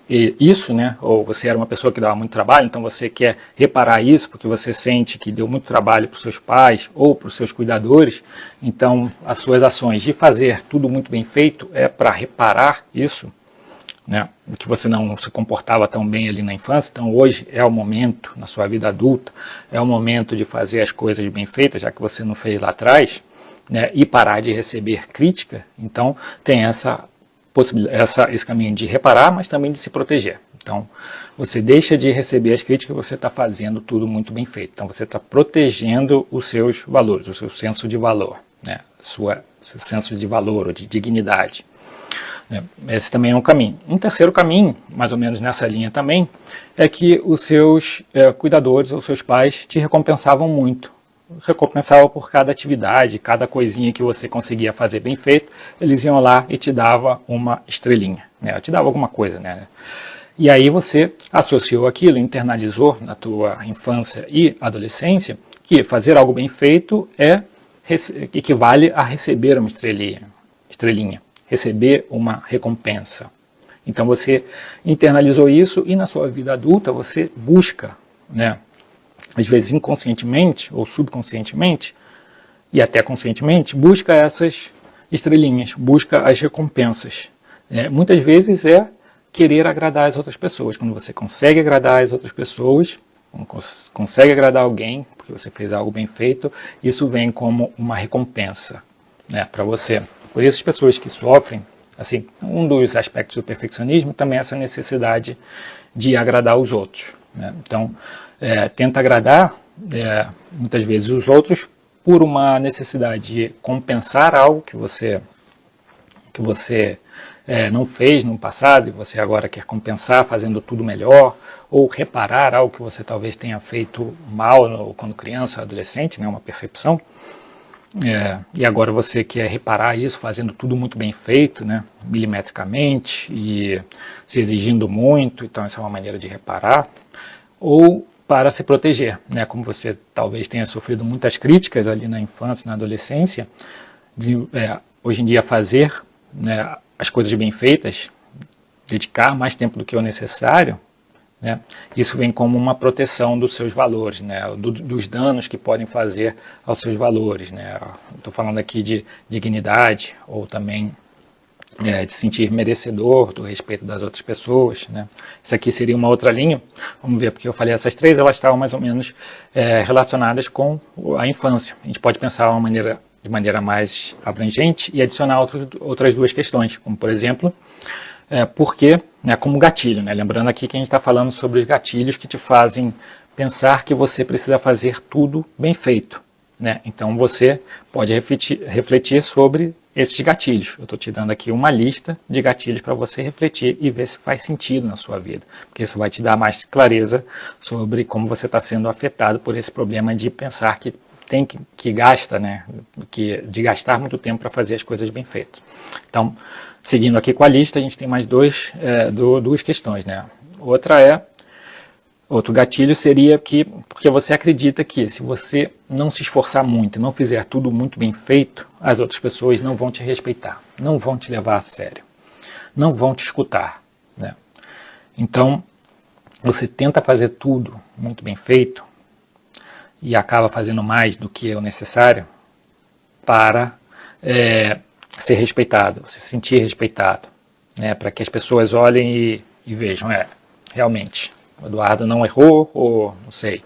isso, né? Ou você era uma pessoa que dava muito trabalho, então você quer reparar isso porque você sente que deu muito trabalho para os seus pais ou para os seus cuidadores, então as suas ações de fazer tudo muito bem feito é para reparar isso, né? Que você não se comportava tão bem ali na infância. Então hoje é o momento, na sua vida adulta, é o momento de fazer as coisas bem feitas, já que você não fez lá atrás, né, e parar de receber crítica. Então tem esse caminho de reparar, mas também de se proteger. Então você deixa de receber as críticas, você está fazendo tudo muito bem feito. Então você está protegendo os seus valores, o seu senso de valor, né, seu senso de valor ou de dignidade. Esse também é um caminho. Um terceiro caminho, mais ou menos nessa linha também, é que os seus cuidadores ou seus pais te recompensavam muito. Recompensavam por cada atividade, cada coisinha que você conseguia fazer bem feito, eles iam lá e te davam uma estrelinha, né? Te dava alguma coisa, né? E aí você associou aquilo, internalizou na tua infância e adolescência que fazer algo bem feito equivale a receber uma estrelinha, receber uma recompensa. Então você internalizou isso e na sua vida adulta você busca, né, às vezes inconscientemente ou subconscientemente e até conscientemente, busca essas estrelinhas, busca as recompensas. Muitas vezes é querer agradar as outras pessoas. Quando você consegue agradar as outras pessoas, consegue agradar alguém, porque você fez algo bem feito, isso vem como uma recompensa, né, para você. Por isso as pessoas que sofrem, assim, um dos aspectos do perfeccionismo também é essa necessidade de agradar os outros, né? Então, tenta agradar muitas vezes os outros por uma necessidade de compensar algo que você não fez no passado e você agora quer compensar fazendo tudo melhor, ou reparar algo que você talvez tenha feito mal quando criança, adolescente, né, uma percepção, e agora você quer reparar isso fazendo tudo muito bem feito, né, milimetricamente e se exigindo muito, então essa é uma maneira de reparar, ou para se proteger, né, como você talvez tenha sofrido muitas críticas ali na infância, na adolescência, hoje em dia fazer, né, as coisas bem feitas, dedicar mais tempo do que o necessário, né, isso vem como uma proteção dos seus valores, né, dos danos que podem fazer aos seus valores, né. Estou falando aqui de dignidade, ou também de se sentir merecedor do respeito das outras pessoas, né. Isso aqui seria uma outra linha, vamos ver, porque eu falei essas três, elas estavam mais ou menos relacionadas com a infância. A gente pode pensar de maneira mais abrangente e adicionar outras duas questões, como por exemplo, porque, né, como gatilho, né, lembrando aqui que a gente está falando sobre os gatilhos que te fazem pensar que você precisa fazer tudo bem feito, né? Então você pode refletir sobre esses gatilhos. Eu estou te dando aqui uma lista de gatilhos para você refletir e ver se faz sentido na sua vida, porque isso vai te dar mais clareza sobre como você está sendo afetado por esse problema de pensar que gasta, né, de gastar muito tempo para fazer as coisas bem feitas. Então, seguindo aqui com a lista, a gente tem mais duas questões, né? Outro gatilho seria porque você acredita que se você não se esforçar muito, não fizer tudo muito bem feito, as outras pessoas não vão te respeitar, não vão te levar a sério, não vão te escutar, né? Então, você tenta fazer tudo muito bem feito e acaba fazendo mais do que é o necessário para ser respeitado, se sentir respeitado, né? Para que as pessoas olhem e vejam, realmente, o Eduardo não errou, ou não sei,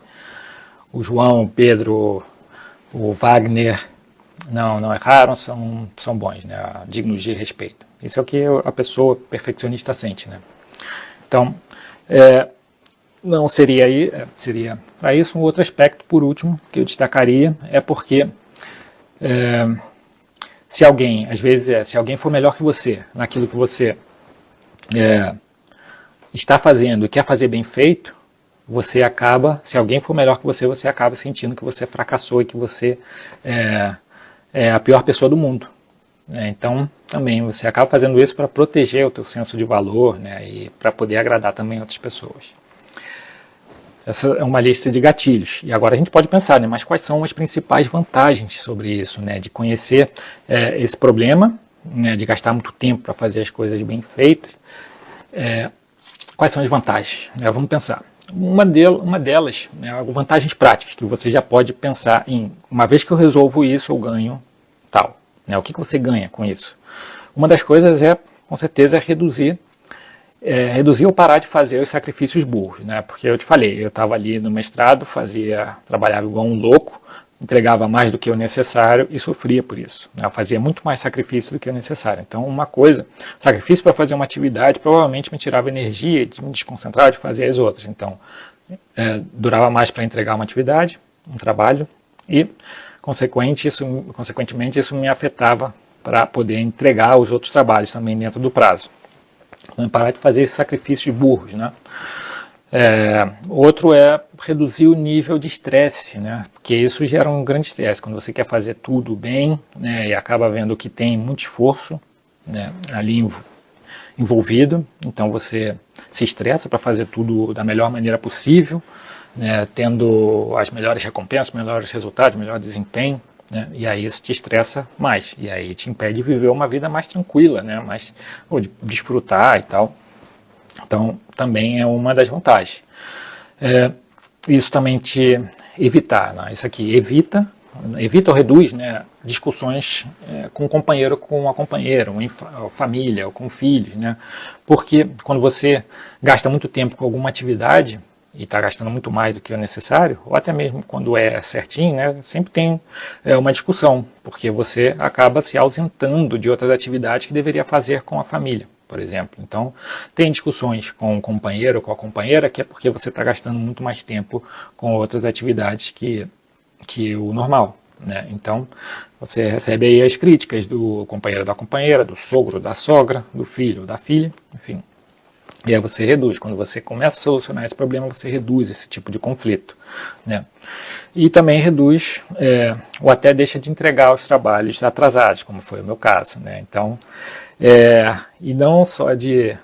o João, o Pedro, o Wagner não erraram, são bons, né? Dignos de respeito. Isso é o que a pessoa perfeccionista sente, né? Então, não seria para isso. Um outro aspecto, por último, que eu destacaria é porque se alguém for melhor que você naquilo que você está fazendo e quer fazer bem feito, se alguém for melhor que você acaba sentindo que você fracassou e que você é a pior pessoa do mundo. Então, também você acaba fazendo isso para proteger o teu senso de valor, né, e para poder agradar também outras pessoas. Essa é uma lista de gatilhos. E agora a gente pode pensar, né, mas quais são as principais vantagens sobre isso, né, de conhecer esse problema, né, de gastar muito tempo para fazer as coisas bem feitas. Quais são as vantagens? Vamos pensar. Uma delas, né, vantagens práticas, que você já pode pensar em, uma vez que eu resolvo isso, eu ganho tal. Né, o que você ganha com isso? Uma das coisas com certeza, reduzir ou parar de fazer os sacrifícios burros, né? Porque eu te falei, eu estava ali no mestrado, trabalhava igual um louco, entregava mais do que o necessário e sofria por isso, né? Eu fazia muito mais sacrifício do que o necessário. Então, sacrifício para fazer uma atividade provavelmente me tirava energia, de me desconcentrar de fazer as outras. Então, durava mais para entregar uma atividade, um trabalho, e, consequentemente, isso me afetava para poder entregar os outros trabalhos também dentro do prazo. Então, parar de fazer esses sacrifícios burros, né? Outro é reduzir o nível de estresse, né? Porque isso gera um grande estresse, quando você quer fazer tudo bem, né, e acaba vendo que tem muito esforço, né, ali envolvido, então você se estressa para fazer tudo da melhor maneira possível, né, tendo as melhores recompensas, melhores resultados, melhor desempenho, né, e aí isso te estressa mais, e aí te impede de viver uma vida mais tranquila, né, ou de desfrutar e tal. Então, também é uma das vantagens. Isso também te evitar, né, isso aqui evita ou reduz, né, discussões com o companheiro, com a companheira, ou família, ou com filhos, né, porque quando você gasta muito tempo com alguma atividade, e está gastando muito mais do que o necessário, ou até mesmo quando é certinho, né, sempre tem uma discussão, porque você acaba se ausentando de outras atividades que deveria fazer com a família, por exemplo. Então, tem discussões com o companheiro ou com a companheira que é porque você está gastando muito mais tempo com outras atividades que o normal, né? Então, você recebe aí as críticas do companheiro da companheira, do sogro, da sogra, do filho, da filha, enfim. E aí você reduz. Quando você começa a solucionar esse problema, você reduz esse tipo de conflito, né? E também reduz, ou até deixa de entregar os trabalhos atrasados, como foi o meu caso, né? Então, e não só de...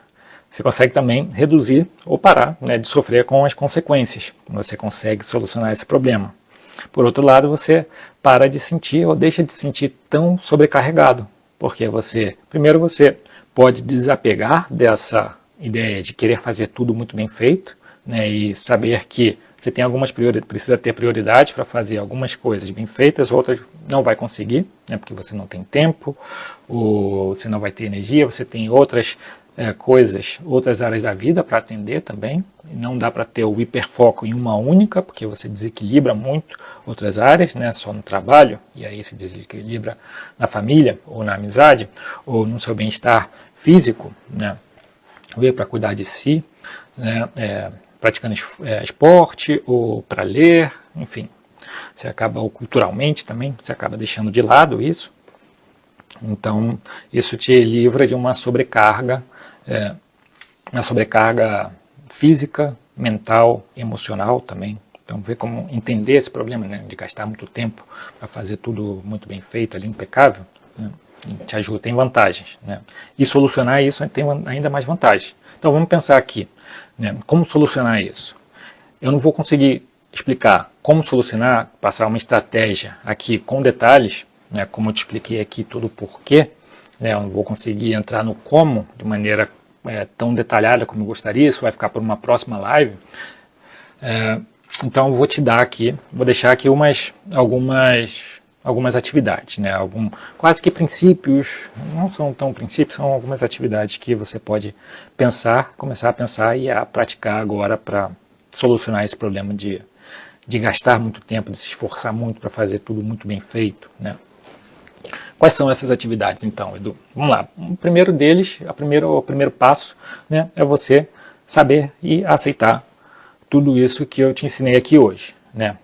Você consegue também reduzir ou parar, né, de sofrer com as consequências, quando você consegue solucionar esse problema. Por outro lado, você para de sentir ou deixa de sentir tão sobrecarregado, porque primeiro você pode desapegar dessa ideia de querer fazer tudo muito bem feito, né, e saber que você tem precisa ter prioridade para fazer algumas coisas bem feitas, outras não vai conseguir, né, porque você não tem tempo, ou você não vai ter energia, você tem outras outras áreas da vida para atender também. Não dá para ter o hiperfoco em uma única, porque você desequilibra muito outras áreas, né, só no trabalho, e aí se desequilibra na família, ou na amizade, ou no seu bem-estar físico, né, ver para cuidar de si, né, praticando esporte, ou para ler, enfim. Você acaba, ou culturalmente também, você acaba deixando de lado isso. Então, isso te livra de uma sobrecarga física, mental, emocional também. Então, ver como entender esse problema, né, de gastar muito tempo para fazer tudo muito bem feito, ali, impecável, né, te ajuda, tem vantagens, né? E solucionar isso tem ainda mais vantagens. Então, vamos pensar aqui, né, como solucionar isso. Eu não vou conseguir explicar como solucionar, passar uma estratégia aqui com detalhes, né, como eu te expliquei aqui todo o porquê, né, eu não vou conseguir entrar no como de maneira tão detalhada como eu gostaria, isso vai ficar para uma próxima live. Então eu vou te dar aqui, vou deixar aqui algumas atividades, né, quase que princípios, não são tão princípios, são algumas atividades que você pode começar a pensar e a praticar agora para solucionar esse problema de gastar muito tempo, de se esforçar muito para fazer tudo muito bem feito, né? Quais são essas atividades, então, Edu? Vamos lá. O primeiro deles, o primeiro passo, né, é você saber e aceitar tudo isso que eu te ensinei aqui hoje, né?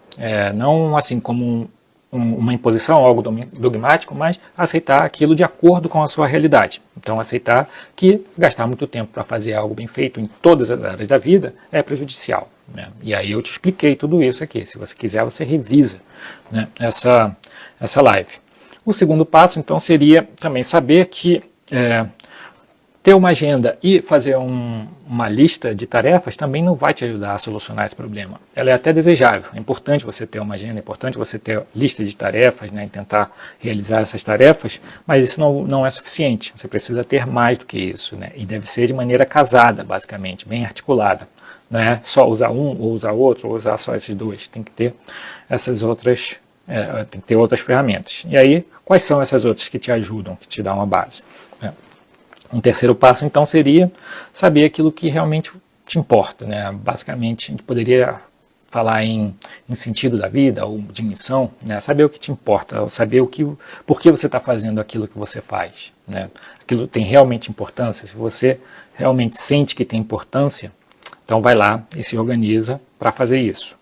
Não assim como uma imposição, algo dogmático, mas aceitar aquilo de acordo com a sua realidade. Então, aceitar que gastar muito tempo para fazer algo bem feito em todas as áreas da vida é prejudicial, né? E aí eu te expliquei tudo isso aqui. Se você quiser, você revisa, né, essa live. O segundo passo, então, seria também saber que ter uma agenda e fazer uma lista de tarefas também não vai te ajudar a solucionar esse problema. Ela é até desejável, é importante você ter uma agenda, é importante você ter lista de tarefas, né, e tentar realizar essas tarefas, mas isso não é suficiente, você precisa ter mais do que isso, né, e deve ser de maneira casada, basicamente, bem articulada. Não é só usar um, ou usar outro, ou usar só esses dois, tem que ter essas outras... tem que ter outras ferramentas. E aí, quais são essas outras que te ajudam, que te dão uma base? Um terceiro passo, então, seria saber aquilo que realmente te importa, né? Basicamente, a gente poderia falar em sentido da vida, ou de missão, né? Saber o que te importa, saber por que você está fazendo aquilo que você faz, né? Aquilo tem realmente importância. Se você realmente sente que tem importância, então vai lá e se organiza para fazer isso.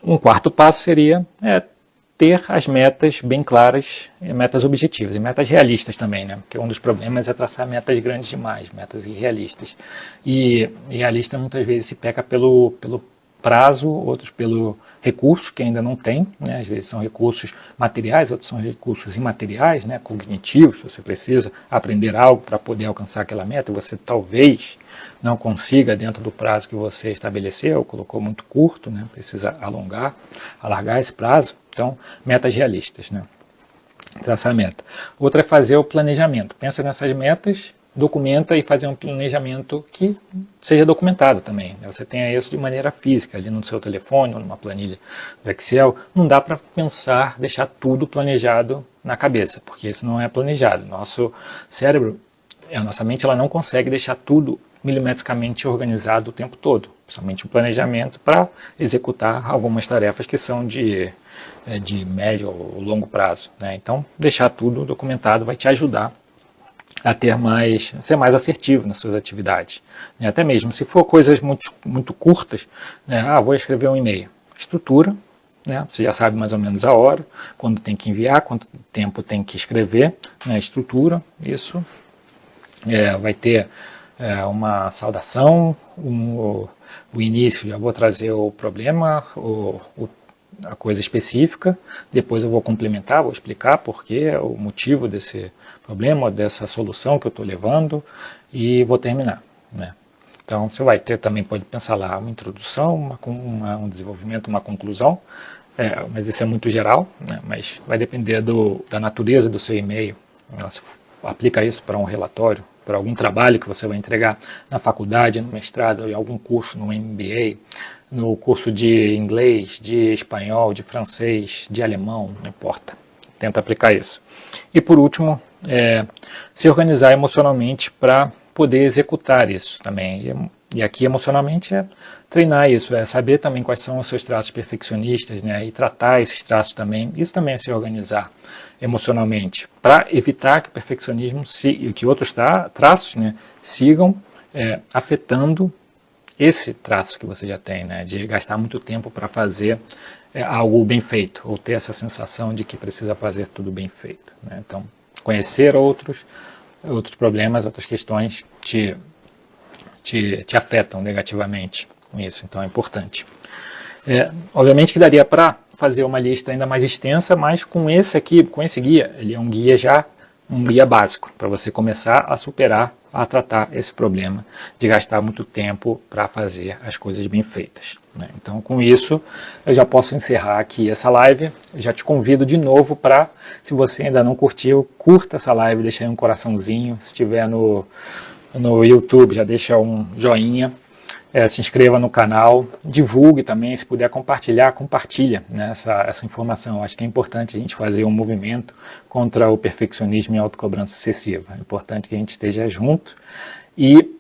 Um quarto passo seria ter as metas bem claras, metas objetivas e metas realistas também, né? Porque um dos problemas é traçar metas grandes demais, metas irrealistas. E realista muitas vezes se peca pelo prazo, outros pelo recurso que ainda não tem, né? Às vezes são recursos materiais, outros são recursos imateriais, né? Cognitivos, você precisa aprender algo para poder alcançar aquela meta, você talvez não consiga dentro do prazo que você estabeleceu, colocou muito curto, né? Precisa alargar esse prazo. Então, metas realistas, né? Traçar a meta. Outra é fazer o planejamento. Pensa nessas metas, documenta e fazer um planejamento que seja documentado também, né? Você tenha isso de maneira física, ali no seu telefone ou numa planilha do Excel. Não dá para pensar, deixar tudo planejado na cabeça, porque isso não é planejado. Nosso cérebro, a nossa mente, ela não consegue deixar tudo milimetricamente organizado o tempo todo, principalmente o planejamento, para executar algumas tarefas que são de médio ou longo prazo, né? Então, deixar tudo documentado vai te ajudar a ser mais assertivo nas suas atividades, né? Até mesmo se for coisas muito curtas, né? Vou escrever um e-mail. Estrutura, né? Você já sabe mais ou menos a hora, quando tem que enviar, quanto tempo tem que escrever, né? Estrutura, isso. Vai ter uma saudação, o início, já vou trazer o problema, a coisa específica, depois eu vou complementar, vou explicar porquê, o motivo desse problema, dessa solução que eu estou levando, e vou terminar, né? Então você vai ter também, pode pensar lá, uma introdução, um desenvolvimento, uma conclusão, mas isso é muito geral, né? Mas vai depender da natureza do seu e-mail. Você aplica isso para um relatório, para algum trabalho que você vai entregar na faculdade, no mestrado, em algum curso, no MBA, no curso de inglês, de espanhol, de francês, de alemão, não importa. Tenta aplicar isso. E por último, se organizar emocionalmente para poder executar isso também. E aqui emocionalmente é treinar isso, saber também quais são os seus traços perfeccionistas, né, e tratar esses traços também. Isso também é se organizar emocionalmente, para evitar que o perfeccionismo e que outros traços, né, sigam afetando esse traço que você já tem, né, de gastar muito tempo para fazer algo bem feito, ou ter essa sensação de que precisa fazer tudo bem feito, né? Então, conhecer outros problemas, outras questões te afetam negativamente com isso, então é importante. Obviamente que daria para fazer uma lista ainda mais extensa, mas com esse guia, ele é um guia básico, para você começar a superar, a tratar esse problema de gastar muito tempo para fazer as coisas bem feitas, né? Então, com isso, eu já posso encerrar aqui essa live. Eu já te convido de novo para, se você ainda não curtiu, curta essa live, deixa aí um coraçãozinho. Se estiver no YouTube, já deixa um joinha. Se inscreva no canal, divulgue também, se puder compartilha, né, essa informação. Acho que é importante a gente fazer um movimento contra o perfeccionismo e a autocobrança excessiva. É importante que a gente esteja junto e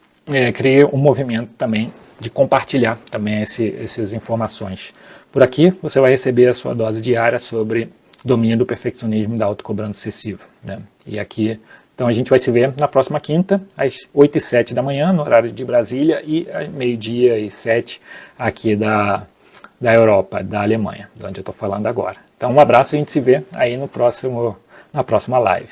crie um movimento também de compartilhar também essas informações. Por aqui você vai receber a sua dose diária sobre domínio do perfeccionismo e da autocobrança excessiva, né? E aqui, então a gente vai se ver na próxima quinta, às 8h07 da manhã, no horário de Brasília, e às 12h07 aqui da Europa, da Alemanha, de onde eu estou falando agora. Então um abraço, a gente se vê aí na próxima live.